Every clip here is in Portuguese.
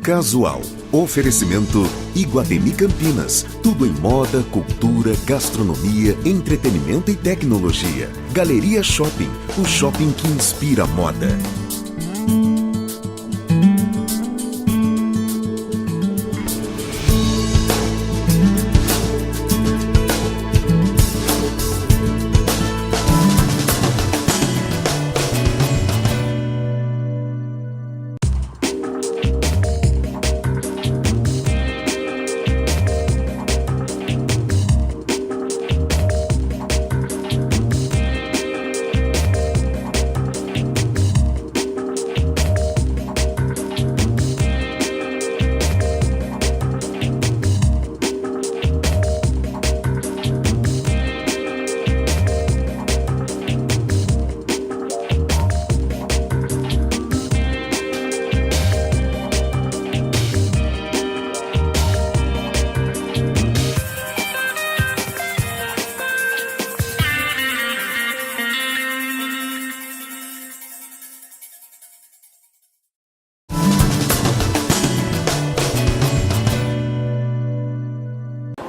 Casual. Oferecimento Iguatemi Campinas. Tudo em moda, cultura, gastronomia, entretenimento e tecnologia. Galeria Shopping. O shopping que inspira a moda.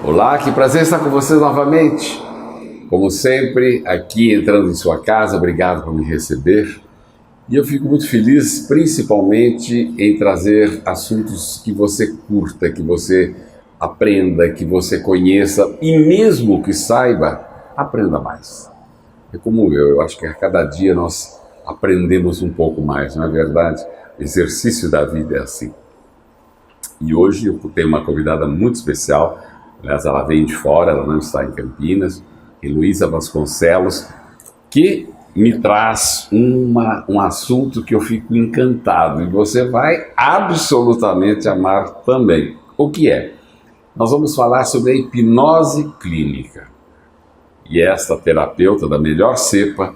Olá, que prazer estar com vocês novamente. Como sempre, aqui entrando em sua casa, obrigado por me receber. E eu fico muito feliz, principalmente, em trazer assuntos que você curta, que você aprenda, que você conheça e mesmo que saiba, aprenda mais. É como eu acho que a cada dia nós aprendemos um pouco mais, não é verdade? O exercício da vida é assim. E hoje eu tenho uma convidada muito especial. Aliás, ela vem de fora, ela não está em Campinas, Heloísa Vasconcelos, que me traz um assunto que eu fico encantado e você vai absolutamente amar também. O que é? Nós vamos falar sobre a hipnose clínica. E esta terapeuta da melhor cepa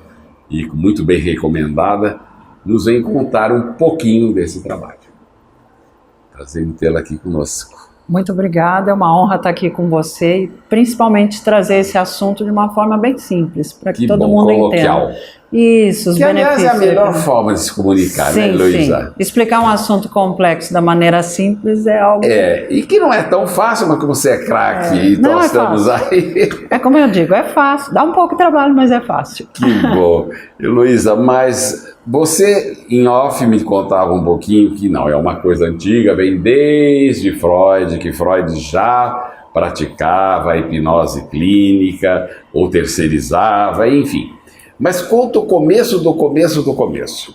e muito bem recomendada nos vem contar um pouquinho desse trabalho. Prazer em tê-la aqui conosco. Muito obrigada, é uma honra estar aqui com você e principalmente trazer esse assunto de uma forma bem simples, para que todo mundo entenda. Isso, os benefícios. Que, aliás, é a melhor forma de se comunicar, né, Heloísa? Sim. Explicar um assunto complexo da maneira simples é algo... E que não é tão fácil, mas como você é craque e nós estamos aí... É como eu digo, é fácil, dá um pouco de trabalho, mas é fácil. Que bom. Heloísa, mas você em off me contava um pouquinho que não, é uma coisa antiga, vem desde Freud, que Freud já praticava a hipnose clínica, ou terceirizava, enfim... Mas conta o começo do começo do começo.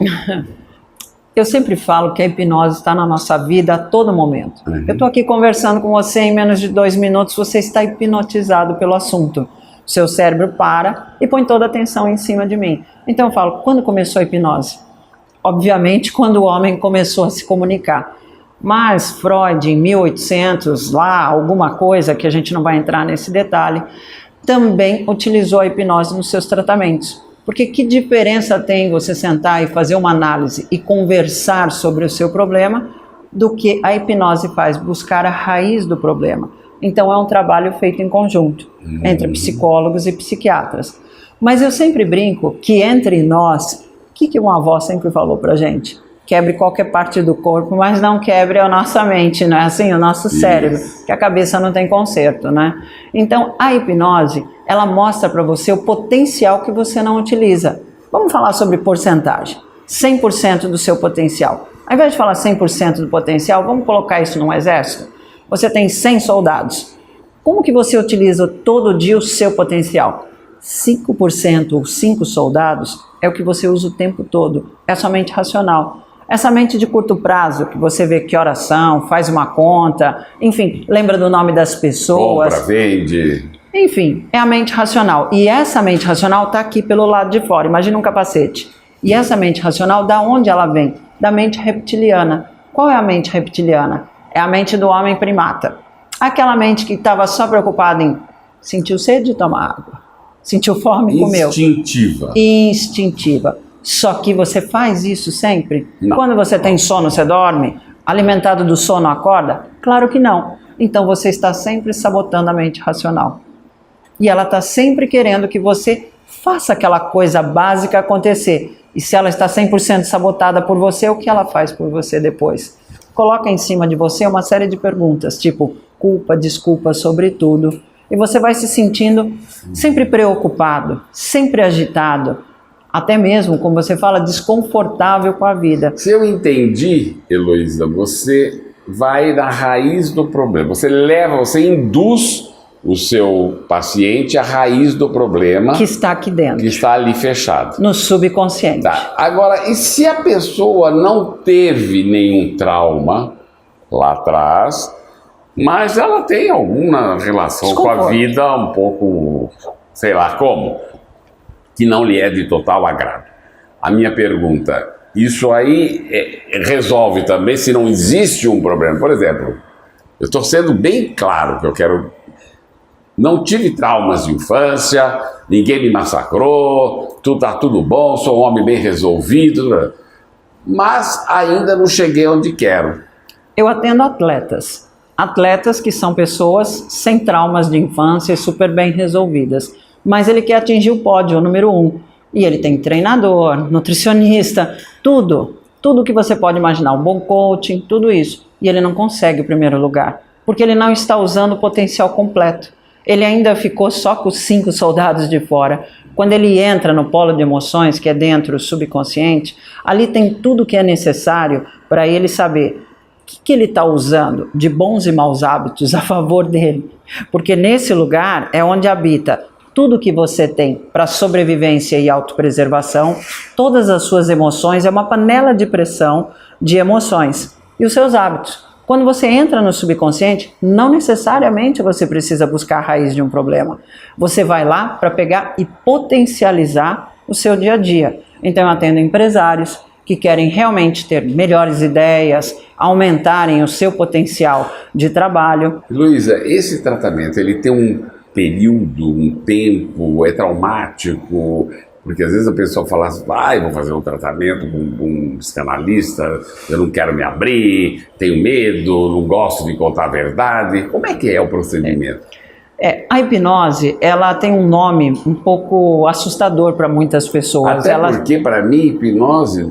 Eu sempre falo que a hipnose está na nossa vida a todo momento. Eu estou aqui conversando com você em menos de 2 minutos, você está hipnotizado pelo assunto. Seu cérebro para e põe toda a atenção em cima de mim. Então eu falo, quando começou a hipnose? Obviamente quando o homem começou a se comunicar. Mas Freud, em 1800, lá, alguma coisa que a gente não vai entrar nesse detalhe, também utilizou a hipnose nos seus tratamentos. Porque que diferença tem você sentar e fazer uma análise e conversar sobre o seu problema do que a hipnose faz, buscar a raiz do problema. Então é um trabalho feito em conjunto, entre psicólogos e psiquiatras. Mas eu sempre brinco que entre nós, o que uma avó sempre falou pra gente? Quebre qualquer parte do corpo, mas não quebre a nossa mente, não é assim? O nosso cérebro, que a cabeça não tem conserto, né? Então, a hipnose, ela mostra para você o potencial que você não utiliza. Vamos falar sobre porcentagem. 100% do seu potencial. Ao invés de falar 100% do potencial, vamos colocar isso num exército? Você tem 100 soldados. Como que você utiliza todo dia o seu potencial? 5% ou 5 soldados é o que você usa o tempo todo. É a sua mente racional. Essa mente de curto prazo, que você vê que horas são, faz uma conta, enfim, lembra do nome das pessoas. Compra, vende. Enfim, é a mente racional. E essa mente racional está aqui pelo lado de fora, imagina um capacete. E essa mente racional, da onde ela vem? Da mente reptiliana. Qual é a mente reptiliana? É a mente do homem primata. Aquela mente que estava só preocupada em sentiu sede, tomar água. Sentiu fome, comeu. Instintiva. Só que você faz isso sempre? Não. Quando você tem sono, você dorme? Alimentado do sono, acorda? Claro que não. Então você está sempre sabotando a mente racional. E ela está sempre querendo que você faça aquela coisa básica acontecer. E se ela está 100% sabotada por você, o que ela faz por você depois? coloca em cima de você uma série de perguntas, tipo culpa, desculpa, sobre tudo. E você vai se sentindo sempre preocupado, sempre agitado, até mesmo, como você fala, desconfortável com a vida. Se eu entendi, Heloísa, você vai na raiz do problema. Você induz o seu paciente à raiz do problema. Que está aqui dentro. Que está ali fechado. No subconsciente. Tá. Agora, e se a pessoa não teve nenhum trauma lá atrás, mas ela tem alguma relação com a vida um pouco, sei lá como, que não lhe é de total agrado? A minha pergunta, isso aí resolve também se não existe um problema? Por exemplo, eu estou sendo bem claro que eu quero... Não tive traumas de infância, ninguém me massacrou, tá tudo bom, sou um homem bem resolvido, mas ainda não cheguei onde quero. Eu atendo atletas. Atletas que são pessoas sem traumas de infância e super bem resolvidas. Mas ele quer atingir o pódio, o número 1. E ele tem treinador, nutricionista, tudo que você pode imaginar, um bom coaching, tudo isso. E ele não consegue o primeiro lugar, porque ele não está usando o potencial completo. Ele ainda ficou só com os 5 soldados de fora. Quando ele entra no polo de emoções, que é dentro do subconsciente, ali tem tudo que é necessário para ele saber o que ele está usando de bons e maus hábitos a favor dele. Porque nesse lugar é onde habita tudo que você tem para sobrevivência e autopreservação, todas as suas emoções, é uma panela de pressão de emoções e os seus hábitos. Quando você entra no subconsciente, não necessariamente você precisa buscar a raiz de um problema. Você vai lá para pegar e potencializar o seu dia a dia. Então eu atendo empresários que querem realmente ter melhores ideias, aumentarem o seu potencial de trabalho. Luísa, esse tratamento, ele tem um período, um tempo, é traumático? Porque às vezes a pessoa fala assim, eu vou fazer um tratamento com um psicanalista, eu não quero me abrir, tenho medo, não gosto de contar a verdade. Como é que é o procedimento? A hipnose, ela tem um nome um pouco assustador para muitas pessoas. Até porque, para mim, hipnose,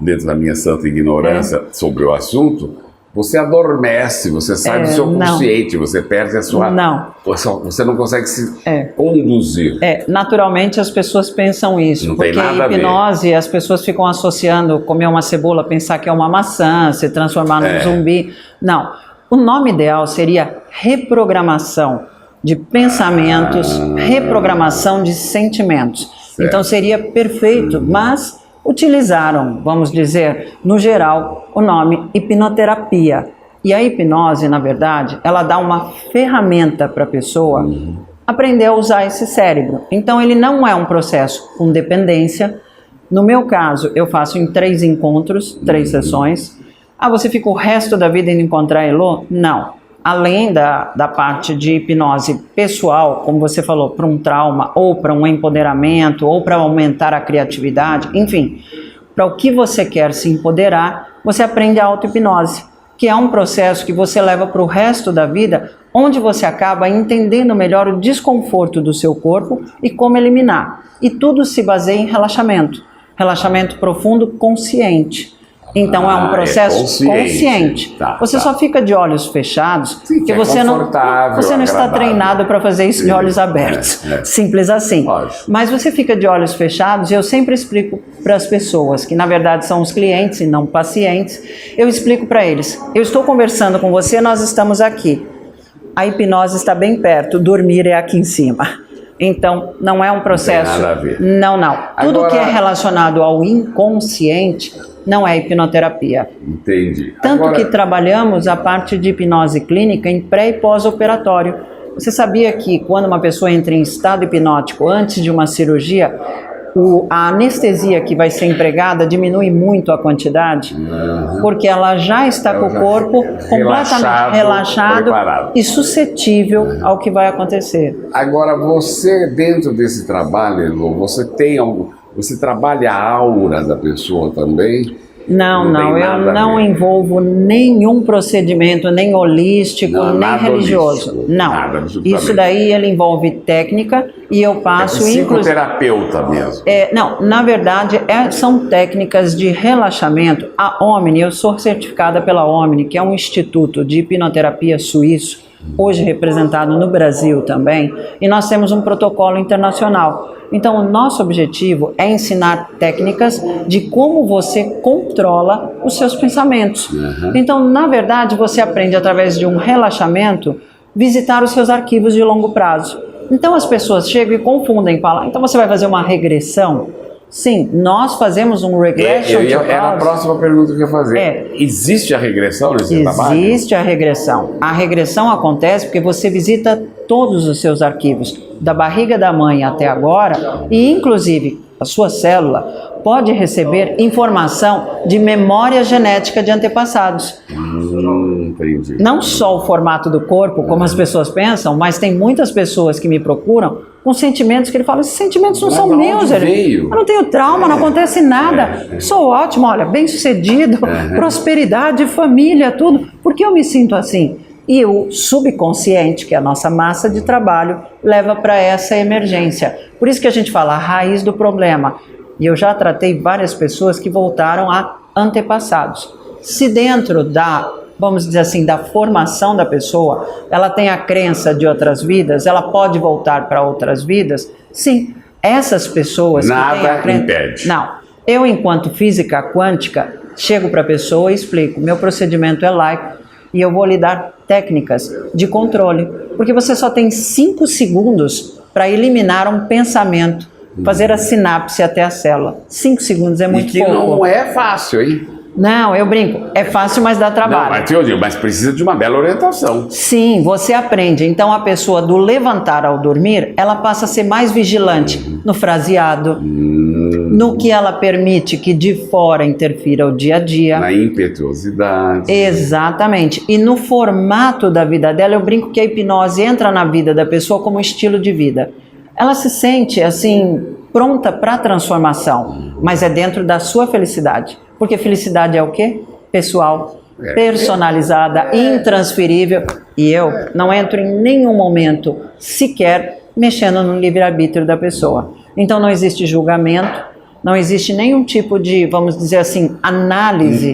dentro da minha santa ignorância sobre o assunto, você adormece, você sai do seu consciente, você perde a sua... Não. Você não consegue se conduzir. Naturalmente as pessoas pensam isso. Não porque tem nada a hipnose, as pessoas ficam associando comer uma cebola, pensar que é uma maçã, se transformar num zumbi. Não. O nome ideal seria reprogramação de pensamentos, reprogramação de sentimentos. Certo. Então seria perfeito, mas... utilizaram, vamos dizer, no geral, o nome hipnoterapia. E a hipnose, na verdade, ela dá uma ferramenta para a pessoa aprender a usar esse cérebro. Então, ele não é um processo com dependência. No meu caso, eu faço em 3 encontros, 3 sessões. Você fica o resto da vida indo encontrar a Elo? Não. Além da parte de hipnose pessoal, como você falou, para um trauma, ou para um empoderamento, ou para aumentar a criatividade, enfim, para o que você quer se empoderar, você aprende a auto-hipnose, que é um processo que você leva para o resto da vida, onde você acaba entendendo melhor o desconforto do seu corpo e como eliminar. E tudo se baseia em relaxamento profundo consciente. Então é um processo consciente. Você só fica de olhos fechados porque você não está treinado para fazer isso de olhos abertos. Simples assim. Mas você fica de olhos fechados e eu sempre explico para as pessoas, que na verdade são os clientes e não pacientes, eu explico para eles, eu estou conversando com você, nós estamos aqui. A hipnose está bem perto, dormir é aqui em cima. Então, não é um processo... Não tem nada a ver. Não. Tudo que é relacionado ao inconsciente não é hipnoterapia. Entendi. Tanto que trabalhamos a parte de hipnose clínica em pré e pós-operatório. Você sabia que quando uma pessoa entra em estado hipnótico antes de uma cirurgia, a anestesia que vai ser empregada diminui muito a quantidade, porque ela já está com o corpo completamente relaxado e suscetível ao que vai acontecer. Agora, você, dentro desse trabalho, Elô, você trabalha a aura da pessoa também? Não, eu não envolvo nenhum procedimento, nem holístico, nem religioso. Holístico, não, isso daí ele envolve técnica e eu passo... psicoterapeuta mesmo. Não, na verdade, são técnicas de relaxamento. A Omni, eu sou certificada pela Omni, que é um instituto de hipnoterapia suíço, hoje representado no Brasil também, e nós temos um protocolo internacional. Então, o nosso objetivo é ensinar técnicas de como você controla os seus pensamentos. Então, na verdade, você aprende através de um relaxamento visitar os seus arquivos de longo prazo. Então, as pessoas chegam e confundem, falam, então você vai fazer uma regressão? Sim, nós fazemos um regression. Era a próxima pergunta que eu ia fazer. Existe a regressão nesse trabalho? Existe a regressão. A regressão acontece porque você visita todos os seus arquivos, da barriga da mãe até agora, e inclusive a sua célula pode receber informação de memória genética de antepassados. Entendi. Não só o formato do corpo, como as pessoas pensam, mas tem muitas pessoas que me procuram com sentimentos que ele fala, esses sentimentos não são meus. Eu não tenho trauma, não acontece nada. Sou ótimo, olha, bem-sucedido, prosperidade, família, tudo. Por que eu me sinto assim? E o subconsciente, que é a nossa massa de trabalho, leva para essa emergência. Por isso que a gente fala a raiz do problema. E eu já tratei várias pessoas que voltaram a antepassados. Se dentro da, vamos dizer assim, da formação da pessoa, ela tem a crença de outras vidas, ela pode voltar para outras vidas, sim. Essas pessoas nada que têm a crença... impede. Não. Eu, enquanto física quântica, chego para a pessoa e explico, meu procedimento é laico e eu vou lhe dar técnicas de controle, porque você só tem 5 segundos para eliminar um pensamento, fazer a sinapse até a célula. 5 segundos é muito pouco. E que não é fácil, hein? Não, eu brinco. É fácil, mas dá trabalho. Não, mas precisa de uma bela orientação. Sim, você aprende. Então, a pessoa do levantar ao dormir, ela passa a ser mais vigilante no fraseado, no que ela permite que de fora interfira o dia a dia. Na impetuosidade. Exatamente. E no formato da vida dela, eu brinco que a hipnose entra na vida da pessoa como estilo de vida. Ela se sente, assim, pronta para a transformação, mas é dentro da sua felicidade. Porque felicidade é o quê? Pessoal, personalizada, intransferível. E eu não entro em nenhum momento sequer mexendo no livre-arbítrio da pessoa. Então não existe julgamento, não existe nenhum tipo de, vamos dizer assim, análise.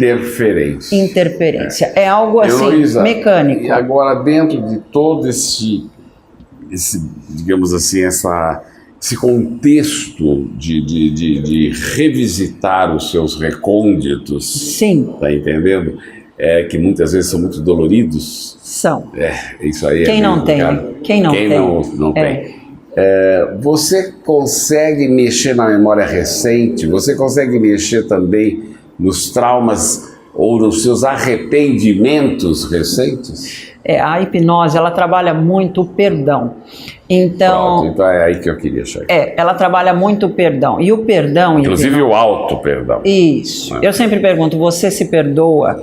Interferência. É algo assim, Heloísa, mecânico. E agora, dentro de todo esse digamos assim, esse contexto de revisitar os seus recônditos, sim, tá entendendo? Que muitas vezes são muito doloridos. São. Isso aí. Quem não tem? Quem não tem? Você consegue mexer na memória recente? Você consegue mexer também nos traumas ou nos seus arrependimentos recentes? A hipnose, ela trabalha muito o perdão. Então é aí que eu queria chegar. Ela trabalha muito o perdão. E o perdão... Inclusive o auto-perdão. Isso. Eu sempre pergunto, você se perdoa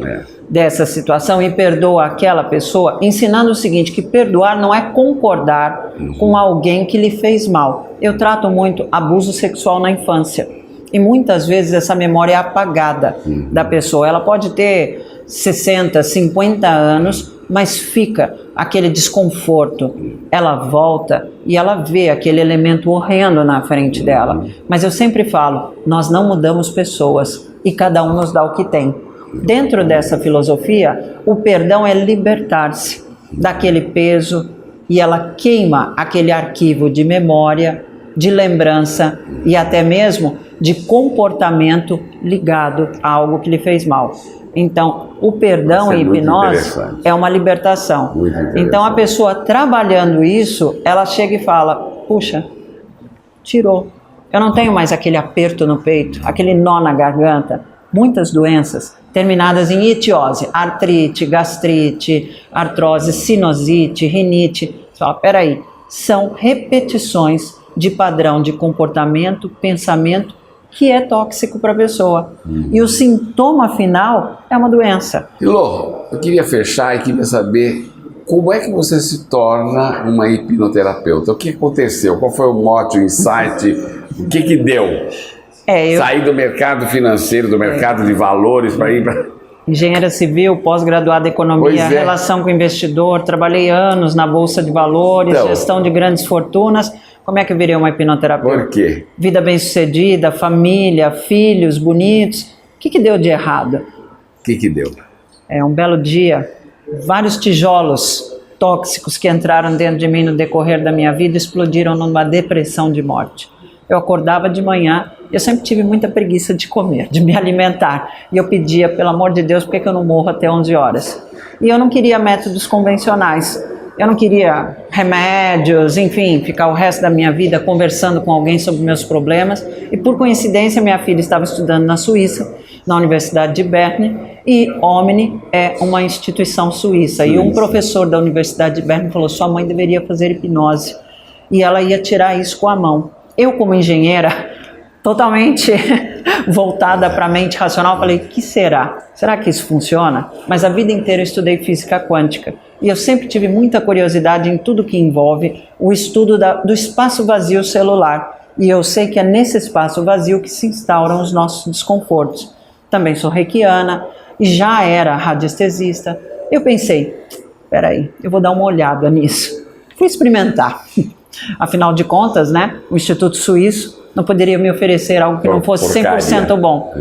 dessa situação e perdoa aquela pessoa? Ensinando o seguinte, que perdoar não é concordar com alguém que lhe fez mal. Eu trato muito abuso sexual na infância. E muitas vezes essa memória é apagada da pessoa. Ela pode ter 60, 50 anos, mas fica aquele desconforto. Ela volta e ela vê aquele elemento horrendo na frente dela. Mas eu sempre falo, nós não mudamos pessoas e cada um nos dá o que tem. Dentro dessa filosofia, o perdão é libertar-se daquele peso e ela queima aquele arquivo de memória, de lembrança e até mesmo de comportamento ligado a algo que lhe fez mal. Então, o perdão e hipnose é uma libertação. Então, a pessoa trabalhando isso, ela chega e fala, puxa, tirou. Eu não tenho mais aquele aperto no peito, aquele nó na garganta. Muitas doenças terminadas em itiose, artrite, gastrite, artrose, sinusite, rinite. Você fala, peraí, são repetições de padrão de comportamento, pensamento, que é tóxico para a pessoa. E o sintoma final é uma doença. Ilô, eu queria fechar e queria saber como é que você se torna uma hipnoterapeuta? O que aconteceu? Qual foi o mote, o insight? O que deu? Sair do mercado financeiro, do mercado de valores para ir para... Engenheira civil, pós-graduada em economia, relação com o investidor, trabalhei anos na Bolsa de Valores, gestão de grandes fortunas. Como é que eu virei uma hipnoterapeuta? Por quê? Vida bem-sucedida, família, filhos bonitos. O que deu de errado? O que deu? Um belo dia, vários tijolos tóxicos que entraram dentro de mim no decorrer da minha vida explodiram numa depressão de morte. Eu acordava de manhã, eu sempre tive muita preguiça de comer, de me alimentar. E eu pedia, pelo amor de Deus, por que eu não morro até 11 horas? E eu não queria métodos convencionais. Eu não queria remédios, enfim, ficar o resto da minha vida conversando com alguém sobre meus problemas. E por coincidência, minha filha estava estudando na Suíça, na Universidade de Bern, e Omni é uma instituição suíça. E um professor da Universidade de Bern falou, sua mãe deveria fazer hipnose. E ela ia tirar isso com a mão. Eu, como engenheira, totalmente voltada para a mente racional, falei, o que será? Será que isso funciona? Mas a vida inteira eu estudei física quântica. E eu sempre tive muita curiosidade em tudo que envolve o estudo do espaço vazio celular. E eu sei que é nesse espaço vazio que se instauram os nossos desconfortos. Também sou reikiana e já era radiestesista. Eu pensei, peraí, eu vou dar uma olhada nisso. Fui experimentar. Afinal de contas, né, o Instituto Suíço não poderia me oferecer algo que não fosse 100% bom.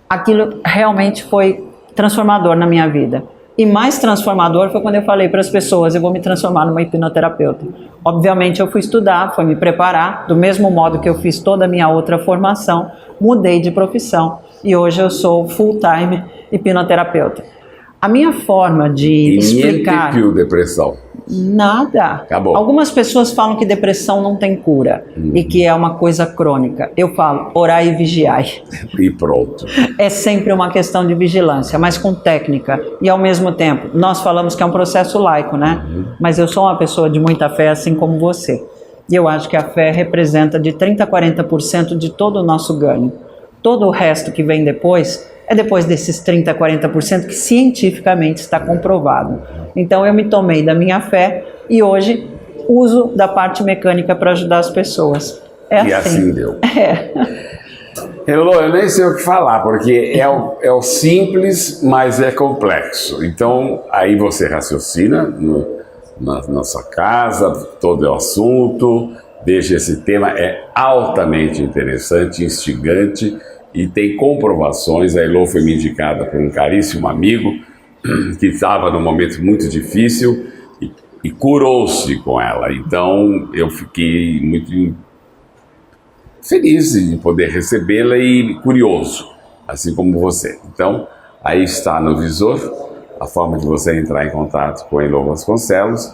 Aquilo realmente foi transformador na minha vida. E mais transformador foi quando eu falei para as pessoas, eu vou me transformar numa hipnoterapeuta. Obviamente eu fui estudar, fui me preparar, do mesmo modo que eu fiz toda a minha outra formação, mudei de profissão e hoje eu sou full-time hipnoterapeuta. A minha forma de explicar... E depressão? Nada. Acabou. Algumas pessoas falam que depressão não tem cura e que é uma coisa crônica. Eu falo, orai e vigiai. E pronto. É sempre uma questão de vigilância, mas com técnica. E ao mesmo tempo, nós falamos que é um processo laico, né? Mas eu sou uma pessoa de muita fé, assim como você. E eu acho que a fé representa de 30% a 40% de todo o nosso ganho. Todo o resto que vem depois... é depois desses 30% a 40% que cientificamente está comprovado. Então eu me tomei da minha fé e hoje uso da parte mecânica para ajudar as pessoas. E assim deu. Elô, eu nem sei o que falar, porque é o simples, mas é complexo. Então aí você raciocina na sua casa, todo o assunto, deixa esse tema, é altamente interessante, instigante, e tem comprovações. A Elô foi me indicada por um caríssimo amigo que estava num momento muito difícil e curou-se com ela. Então eu fiquei muito feliz de poder recebê-la e curioso, assim como você. Então aí está no visor a forma de você entrar em contato com a Elô Vasconcelos.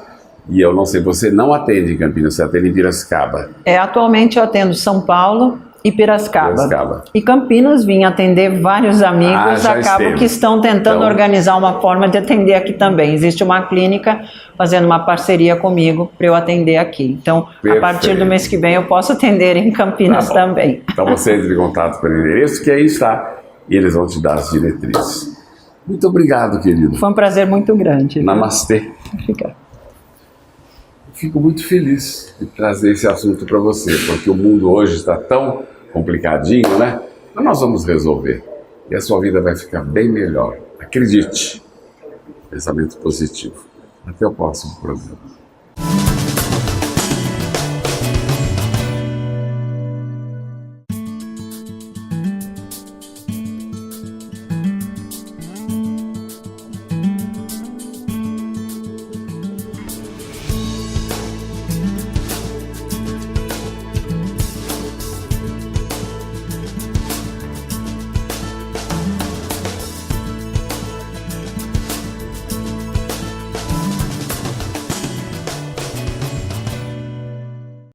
E eu não sei, você não atende em Campinas, você atende em Piracicaba. Atualmente eu atendo São Paulo e Piracicaba. E Campinas, vim atender vários amigos, acabo que estão tentando organizar uma forma de atender aqui também. Existe uma clínica fazendo uma parceria comigo para eu atender aqui. Então, a partir do mês que vem eu posso atender em Campinas também. Então você entra em contato pelo endereço que aí está e eles vão te dar as diretrizes. Muito obrigado, querido. Foi um prazer muito grande. Namastê. Fica. Fico muito feliz de trazer esse assunto para você, porque o mundo hoje está tão complicadinho, né? Mas nós vamos resolver. E a sua vida vai ficar bem melhor. Acredite. Pensamento positivo. Até o próximo programa.